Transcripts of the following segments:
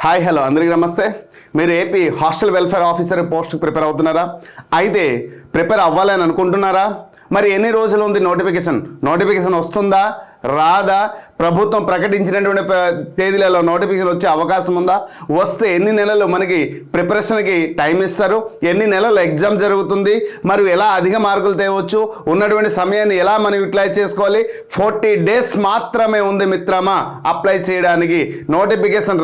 Hi hello అందరికీ నమస్తే. మీరు ఏపీ హాస్టల్ వెల్ఫేర్ ఆఫీసర్ పోస్ట్కి ప్రిపేర్ అవుతున్నారా? అయితే ప్రిపేర్ అవ్వాలని అనుకుంటున్నారా? మరి ఎన్ని రోజులు ఉంది నోటిఫికేషన్ వస్తుందా రాదా? ప్రభుత్వం ప్రకటించినటువంటి తేదీలలో నోటిఫికేషన్ వచ్చే అవకాశం ఉందా? వస్తే ఎన్ని నెలలు మనకి ప్రిపరేషన్కి టైం ఇస్తారు? ఎన్ని నెలలు ఎగ్జామ్ జరుగుతుంది? మరి ఎలా అధిక మార్కులు తేవచ్చు? ఉన్నటువంటి సమయాన్ని ఎలా మనం యూటిలైజ్ చేసుకోవాలి? 40 days మాత్రమే ఉంది మిత్రమా అప్లై చేయడానికి. నోటిఫికేషన్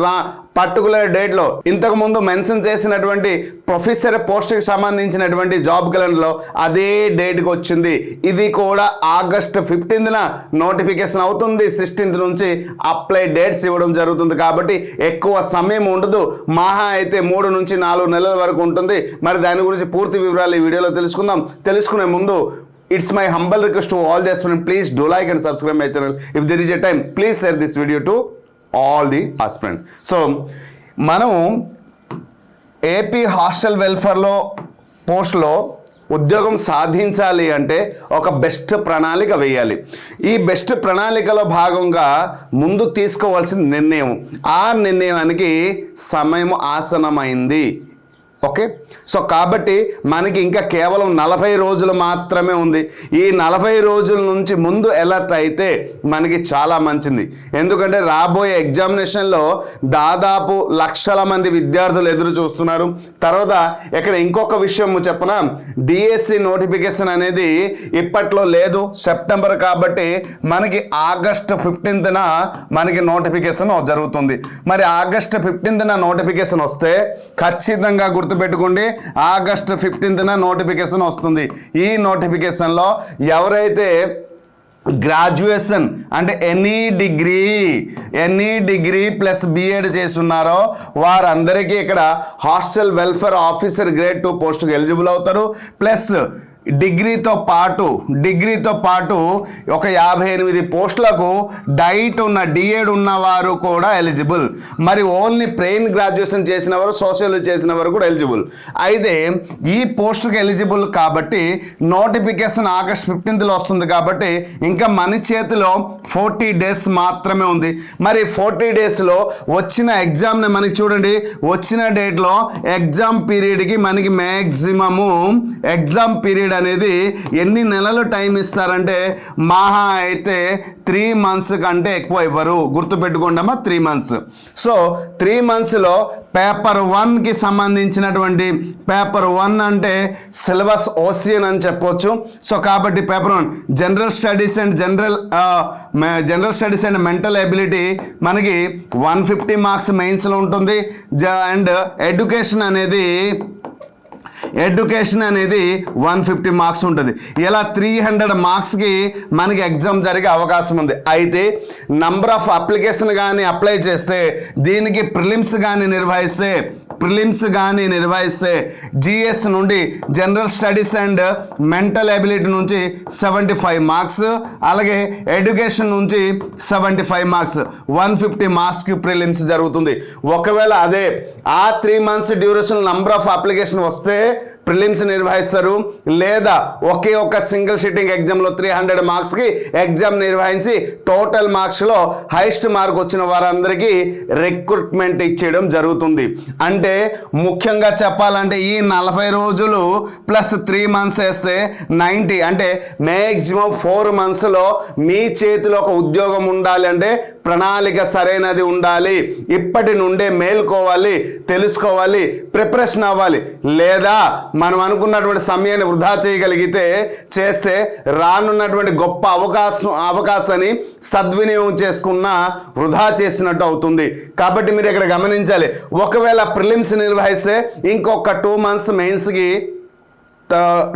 పర్టికులర్ డేట్లో ఇంతకుముందు మెన్షన్ చేసినటువంటి ప్రొఫెసర్ పోస్ట్కి సంబంధించినటువంటి జాబ్ క్యాలెండర్లో అదే డేట్కి వచ్చింది. ఇది కూడా August 15న నోటిఫికేషన్ అవుతుంది. 16th నుంచి అప్లై డేట్స్ ఇవ్వడం జరుగుతుంది. కాబట్టి ఎక్కువ సమయం ఉండదు. మహా అయితే 3 నుంచి 4 నెలల వరకు ఉంటుంది. మరి దాని గురించి పూర్తి వివరాలు ఈ వీడియోలో తెలుసుకుందాం. తెలుసుకునే ముందు it's my humble request to all the aspirants, please do like and subscribe my channel. If there is a time, please share this video to all the aspirants. So మనం ఏపీ హాస్టల్ వెల్ఫేర్లో పోస్ట్లో ఉద్యోగం సాధించాలి అంటే ఒక best ప్రణాళిక వేయాలి. ఈ best ప్రణాళికలో భాగంగా ముందు తీసుకోవాల్సిన నిర్ణయం, ఆ నిర్ణయానికి సమయం ఆసనమైంది. ఓకే, సో కాబట్టి మనకి ఇంకా కేవలం 40 రోజులు మాత్రమే ఉంది. ఈ 40 రోజుల నుంచి ముందు అలర్ట్ అయితే మనకి చాలా మంచిది. ఎందుకంటే రాబోయే ఎగ్జామినేషన్లో దాదాపు లక్షల మంది విద్యార్థులు ఎదురు చూస్తున్నారు. తర్వాత ఇక్కడ ఇంకొక విషయం చెప్పనా, డిఎస్సి నోటిఫికేషన్ అనేది ఇప్పట్లో లేదు, సెప్టెంబర్ కాబట్టి మనకి August 15న మనకి నోటిఫికేషన్ జరుగుతుంది. మరి August 15న నోటిఫికేషన్ వస్తే ఖచ్చితంగా గుర్తుపెట్టుకోండి, August 15న నోటిఫికేషన్ వస్తుంది. ఈ నోటిఫికేషన్లో ఎవరైతే గ్రాడ్యుయేషన్ అంటే ఎనీ డిగ్రీ ప్లస్ బిఎడ్ చేస్తున్నారో వారందరికీ ఇక్కడ హాస్టల్ వెల్ఫేర్ ఆఫీసర్ గ్రేడ్ 2 పోస్టుకు ఎలిజిబుల్ అవుతారు. ప్లస్ డిగ్రీతో పాటు ఒక 58 పోస్టులకు డైట్ ఉన్న డిఎడ్ ఉన్నవారు కూడా ఎలిజిబుల్. మరి ఓన్లీ ప్లెయిన్ గ్రాడ్యుయేషన్ చేసిన వారు, సోషల్ చేసిన వారు కూడా ఎలిజిబుల్. అయితే ఈ పోస్టుకు ఎలిజిబుల్ కాబట్టి నోటిఫికేషన్ August 15th వస్తుంది. కాబట్టి ఇంకా మన చేతిలో 40 days మాత్రమే ఉంది. మరి 40 daysలో వచ్చిన ఎగ్జామ్ని మనకి చూడండి, వచ్చిన డేట్లో ఎగ్జామ్ పీరియడ్కి మనకి మ్యాక్సిమము ఎగ్జామ్ పీరియడ్ అనేది ఎన్ని నెలలు టైం ఇస్తారంటే మహా అయితే 3 months కంటే ఎక్కువ ఇవ్వరు. గుర్తుపెట్టుకోండమ్మా, 3 months. సో 3 monthsలో పేపర్ 1కి సంబంధించినటువంటి పేపర్ 1 అంటే సిలబస్ ఓసియన్ అని చెప్పొచ్చు. సో కాబట్టి paper 1 general studies and mental ability మనకి 150 మార్క్స్ మెయిన్స్లో ఉంటుంది. అండ్ ఎడ్యుకేషన్ అనేది 150 మార్క్స్ ఉంటుంది. ఇలా 300 మార్క్స్కి మనకి ఎగ్జామ్ జరిగే అవకాశం ఉంది. అయితే నంబర్ ఆఫ్ అప్లికేషన్ కానీ అప్లై చేస్తే, దీనికి ప్రిలిమ్స్ కానీ నిర్వహిస్తే జిఎస్ నుండి general studies and mental ability నుంచి 75 మార్క్స్, అలాగే ఎడ్యుకేషన్ నుంచి 75 మార్క్స్, 150 మార్క్స్కి ప్రిలిమ్స్ జరుగుతుంది. ఒకవేళ అదే ఆ 3 months duration number of application వస్తే ప్రిలిమ్స్ నిర్వహిస్తారు. లేదా ఒకే ఒక సింగిల్ సిట్టింగ్ ఎగ్జామ్లో 300 మార్క్స్కి ఎగ్జామ్ నిర్వహించి టోటల్ మార్క్స్లో హైయెస్ట్ మార్క్ వచ్చిన వారందరికీ రిక్రూట్మెంట్ ఇచ్చేయడం జరుగుతుంది. అంటే ముఖ్యంగా చెప్పాలంటే ఈ 40 రోజులు ప్లస్ 3 months వేస్తే 90, అంటే మ్యాక్సిమం 4 monthsలో మీ చేతిలో ఒక ఉద్యోగం ఉండాలి. అంటే ప్రణాళిక సరైనది ఉండాలి. ఇప్పటి నుండే మేల్కోవాలి, తెలుసుకోవాలి, ప్రిపరేషన్ అవ్వాలి. లేదా మనం అనుకున్నటువంటి సమయాన్ని వృధా చేస్తే రానున్నటువంటి గొప్ప అవకాశాన్ని సద్వినియోగం చేసుకున్న వృధా చేసినట్టు అవుతుంది. కాబట్టి మీరు ఇక్కడ గమనించాలి, ఒకవేళ ప్రిలిమ్స్ నిర్వహిస్తే ఇంకొక 2 months మెయిన్స్కి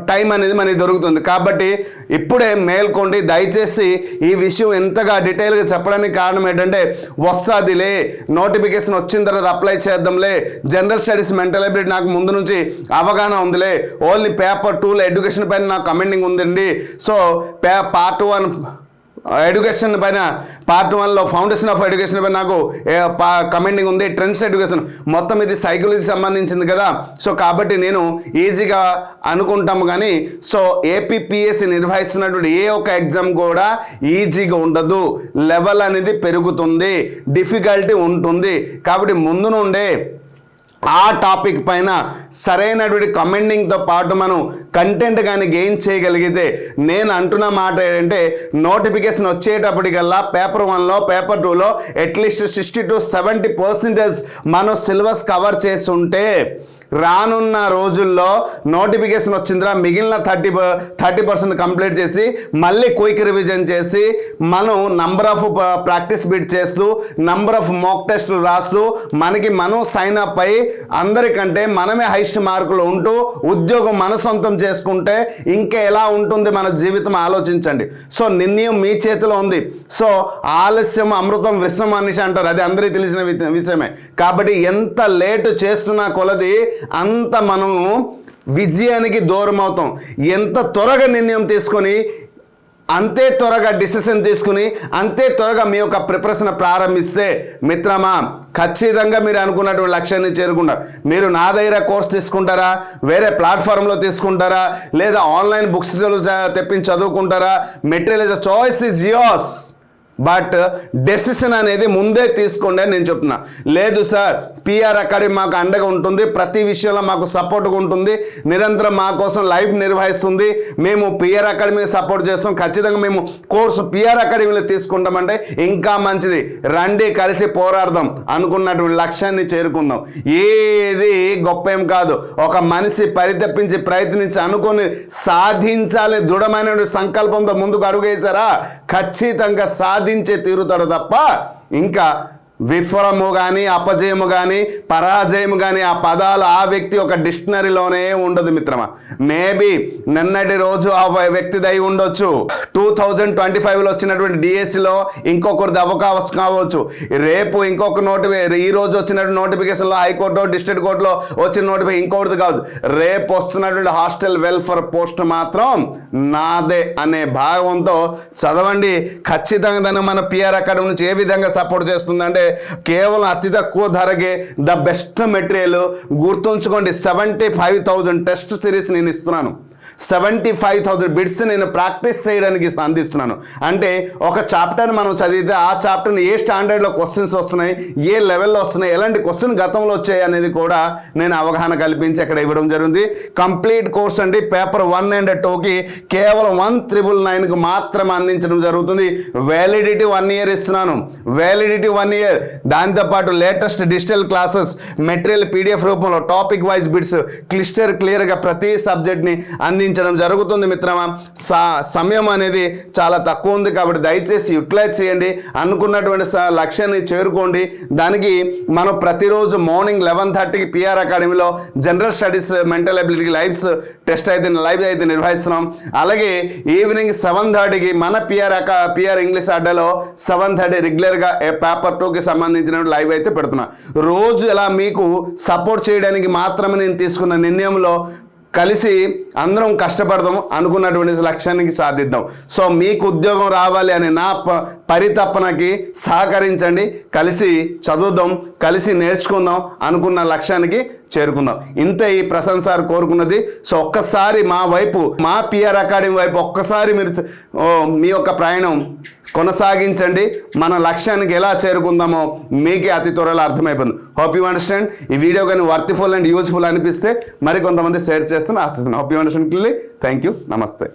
టైం అనేది మనకి దొరుకుతుంది. కాబట్టి ఇప్పుడే మేల్కోండి. దయచేసి ఈ విషయం ఎంతగా డీటెయిల్గా చెప్పడానికి కారణం ఏంటంటే, వస్తుందిలే నోటిఫికేషన్ వచ్చిన తర్వాత అప్లై చేద్దాంలే, జనరల్ స్టడీస్ మెంటల్ ఎబిలిటీ నాకు ముందు నుంచి అవగాహన ఉందిలే, ఓన్లీ పేపర్ 2లో ఎడ్యుకేషన్ పైన నాకు కమెండింగ్ ఉందండి, సో పార్ట్ 1 ఎడ్యుకేషన్ పైన పార్ట్ 1లో ఫౌండేషన్ ఆఫ్ ఎడ్యుకేషన్ పైన నాకు కమెండింగ్ ఉంది. ట్రెండ్స్ ఎడ్యుకేషన్ మొత్తం ఇది సైకాలజీ సంబంధించింది కదా. సో కాబట్టి నేను ఈజీగా అనుకుంటాము కానీ సో ఏపీపీఎస్సీ నిర్వహిస్తున్నటువంటి ఏ ఒక్క ఎగ్జామ్ కూడా ఈజీగా ఉండదు. లెవెల్ అనేది పెరుగుతుంది, డిఫికల్టీ ఉంటుంది. కాబట్టి ముందు నుండే ఆ టాపిక్ పైన సరైనటువంటి కమెండింగ్తో పాటు మనం కంటెంట్ కానీ గెయిన్ చేయగలిగితే, నేను అంటున్న మాట ఏంటంటే నోటిఫికేషన్ వచ్చేటప్పటికల్లా పేపర్ 1లో పేపర్ 2లో అట్లీస్ట్ 60 to 70% మనం సిలబస్ కవర్ చేస్తుంటే రానున్న రోజుల్లో నోటిఫికేషన్ వచ్చిందిరా మిగిలిన 30% కంప్లీట్ చేసి మళ్ళీ క్విక్ రివిజన్ చేసి మనం నంబర్ ఆఫ్ ప్రాక్టీస్ బిట్ చేస్తూ నంబర్ ఆఫ్ మాక్ టెస్టులు రాస్తూ మనం సైన్ అప్ అయ్యి అందరికంటే మనమే హైయెస్ట్ మార్కులు ఉంటూ ఉద్యోగం మన సొంతం చేసుకుంటే ఇంకా ఎలా ఉంటుంది మన జీవితం ఆలోచించండి. సో నిర్ణయం మీ చేతిలో ఉంది. సో ఆలస్యం అమృతం విషం అనేసి అంటారు, అది అందరికీ తెలిసిన విషయమే. కాబట్టి ఎంత లేటు చేస్తున్నా కొలది అంత మనము విజయానికి దూరం అవుతాం. ఎంత త్వరగా నిర్ణయం తీసుకొని అంతే త్వరగా డిసిషన్ తీసుకుని అంతే త్వరగా మీ యొక్క ప్రిపరేషన్ ప్రారంభిస్తే మిత్రమా ఖచ్చితంగా మీరు అనుకున్నటువంటి లక్ష్యాన్ని చేరుకుంటారు. మీరు నా దగ్గర కోర్స్ తీసుకుంటారా, వేరే ప్లాట్ఫామ్లో తీసుకుంటారా, లేదా ఆన్లైన్ బుక్స్ తెప్పించి చదువుకుంటారా, material choice is yours. But decision అనేది ముందే తీసుకోండి అని నేను చెప్తున్నా. లేదు సార్ పిఆర్ అకాడమీ మాకు అండగా ఉంటుంది, ప్రతి విషయంలో మాకు సపోర్ట్గా ఉంటుంది, నిరంతరం మా కోసం లైవ్ నిర్వహిస్తుంది, మేము పిఆర్ అకాడమీకి సపోర్ట్ చేస్తాం, ఖచ్చితంగా మేము కోర్సు పిఆర్ అకాడమీలో తీసుకుంటామంటే ఇంకా మంచిది. రండి కలిసి పోరాడదాం, అనుకున్నటువంటి లక్ష్యాన్ని చేరుకుందాం. ఏది గొప్ప ఏం కాదు, ఒక మనిషి పరితపించి ప్రయత్నించి అనుకొని సాధించాలి దృఢమైన సంకల్పంతో ముందుకు అడుగేశారా ఖచ్చితంగా సాధించే తీరుతాడు తప్ప ఇంకా విఫలము కానీ అపజయము కానీ పరాజయము కానీ ఆ పదాలు ఆ వ్యక్తి ఒక డిక్షనరీలోనే ఉండదు మిత్రమా. మేబీ నిన్నటి రోజు ఆ వ్యక్తి దై ఉండొచ్చు, 2025లో వచ్చినటువంటి డిఎస్సిలో ఇంకొకరిది అవకాశం కావచ్చు, రేపు ఇంకొక ఈ రోజు వచ్చినటువంటి నోటిఫికేషన్లో హైకోర్టు డిస్ట్రిక్ట్ కోర్టులో వచ్చిన నోటిఫికేషన్ ఇంకొకటిది కాదు, రేపు వస్తున్నటువంటి హాస్టల్ వెల్ఫేర్ పోస్ట్ మాత్రం నాదే అనే భావంతో చదవండి. ఖచ్చితంగా దాన్ని మన పిఆర్ అకాడమీ నుంచి ఏ విధంగా సపోర్ట్ చేస్తుందంటే కేవలం అతి తక్కువ ధరకే ద బెస్ట్ మెటీరియల్. గుర్తుంచుకోండి, 75,000 టెస్ట్ సిరీస్ నేను ఇస్తున్నాను, 75,000 బిట్స్ నేను ప్రాక్టీస్ చేయడానికి అందిస్తున్నాను. అంటే ఒక చాప్టర్ మనం చదివితే ఆ చాప్టర్ని ఏ స్టాండర్డ్లో క్వశ్చన్స్ వస్తున్నాయి, ఏ లెవెల్లో వస్తున్నాయి, ఎలాంటి క్వశ్చన్ గతంలో వచ్చాయి అనేది కూడా నేను అవగాహన కల్పించి అక్కడ ఇవ్వడం జరిగింది. కంప్లీట్ కోర్స్ అండి. పేపర్ 1 and 2కి కేవలం 1,999కి మాత్రమే అందించడం జరుగుతుంది. వ్యాలిడిటీ 1 year ఇస్తున్నాను, వ్యాలిడిటీ 1 year. దాంతోపాటు latest digital classes material PDF రూపంలో టాపిక్ వైజ్ బిట్స్ క్లియర్గా ప్రతి సబ్జెక్ట్ని అందించడం జరుగుతుంది మిత్రమా. సమయం అనేది చాలా తక్కువ ఉంది కాబట్టి దయచేసి యూటిలైజ్ చేయండి, అనుకున్నటువంటి లక్ష్యాన్ని చేరుకోండి. దానికి మనం ప్రతిరోజు మార్నింగ్ 11:30కి పిఆర్ అకాడమీలో general studies mental ability test అయితే నిర్వహిస్తున్నాం. అలాగే ఈవినింగ్ 7:30కి మన పిఆర్ ఇంగ్లీష్ అడ్డాలో 7:30 రెగ్యులర్గా పేపర్ 2కి సంబంధించిన లైవ్ అయితే పెడుతున్నా. రోజు ఇలా మీకు సపోర్ట్ చేయడానికి మాత్రమే నేను తీసుకున్న నిర్ణయంలో కలిసి అందరం కష్టపడదాం, అనుకున్నటువంటి లక్ష్యానికి సాధిద్దాం. సో మీకు ఉద్యోగం రావాలి అనే నా పరితపనకి సహకరించండి, కలిసి చదువుదాం, కలిసి నేర్చుకుందాం, అనుకున్న లక్ష్యానికి చేరుకుందాం. ఇంతే ఈ ప్రశంస సార్ కోరుకున్నది. సో ఒక్కసారి మా పిఆర్ అకాడమీ వైపు ఒక్కసారి మీరు మీ యొక్క ప్రయాణం కొనసాగించండి. మన లక్ష్యానికి ఎలా చేరుకుందామో మీకే అతి త్వరలో అర్థమైపోయింది. Hope you understand. ఈ వీడియో కానీ వర్త్ఫుల్ అండ్ యూజ్ఫుల్ అనిపిస్తే మరికొంతమంది షేర్ చేస్తున్న ఆశిస్తున్నాను. Hope you understand clearly. Thank you. నమస్తే.